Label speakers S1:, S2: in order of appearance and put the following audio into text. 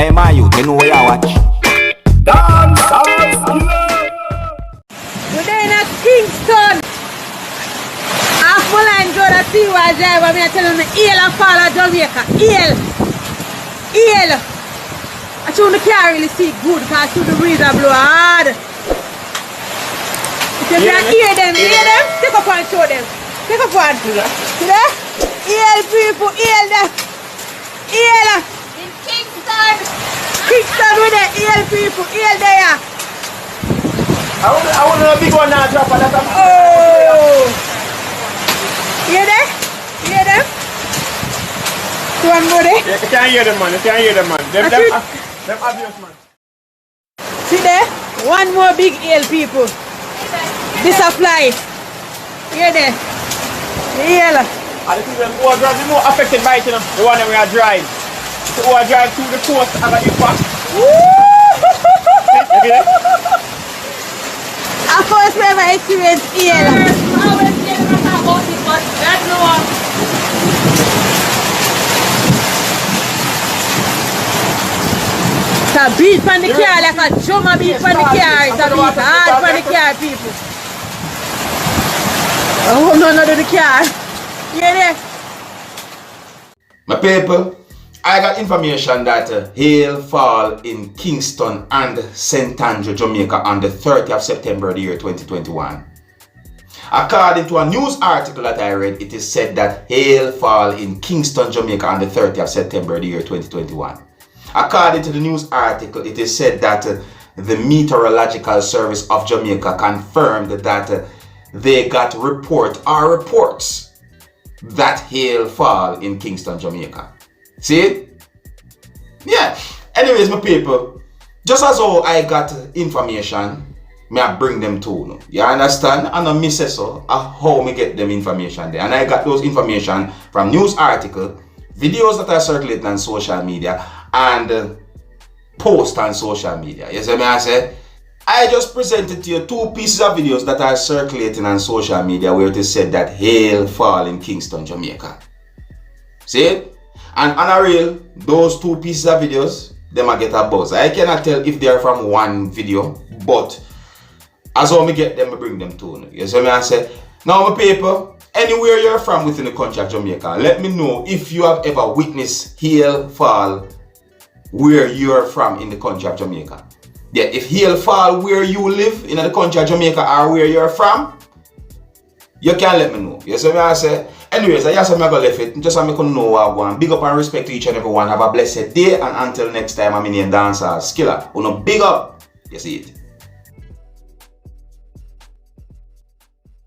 S1: Hey my youth, you know where you watch? Dancehall.
S2: We're there in Kingston. Half my line go to see why driver. I'm telling me, Eel and fall of Jamaica. Eel. I show the car really see good because I show the breeze blow hard. If you can hear them, take up and show them. Take up one. See that? Eel people, Eel there. Eel.
S3: In Kingston.
S2: Kingston with the Eel people, Eel there.
S4: I want a big one now, drop that.
S2: Oh! Hear them? Hear them? One more there?
S4: Yeah, you can't hear them, man. You can't hear them, man. Them obvious, man.
S2: See there? One more big eel, people. This apply. Hear there? The eel.
S4: And the people who are driving more affected by it, you know, the one that we are driving. So who are driving through the coast and the impact.
S2: I first ever experience eel.
S3: I always hear them talk about it, but that's no one.
S2: It's a beat from the car like a drummer beat from the car. It's a beat hard from the car, people. Oh, no, not the car. Hear there?
S5: My people, I got information that hail fall in Kingston and St. Andrew, Jamaica on the 30th of September of the year 2021. According to a news article that I read, it is said that hail fall in Kingston, Jamaica on the 30th of September of the year 2021. According to the news article, it is said that the Meteorological Service of Jamaica confirmed that they got reports that hail fall in Kingston, Jamaica. See? Yeah. Anyways, my people, just as how I got information, may I bring them to you. You understand? And I miss so how me get them information there. And I got those information from news article, videos that are circulating on social media, and posts on social media. You see me I say? I just presented to you two pieces of videos that are circulating on social media where it is said that hail fall in Kingston, Jamaica. See it? And on a real, those two pieces of videos, they might get a buzz. I cannot tell if they are from one video, but as how me get them, I bring them to you. You see me I say? Now my people, anywhere you're from within the country of Jamaica, let me know if you have ever witnessed hail fall where you're from in the country of Jamaica. Yeah, if hail fall where you live in the country of Jamaica or where you're from, you can let me know. You see what I say? Anyways, I just am going to leave it. Just so I can know what I want. Big up and respect to each and everyone. Have a blessed day. And until next time, I'm in Dancehall skilla. Big up. You see it.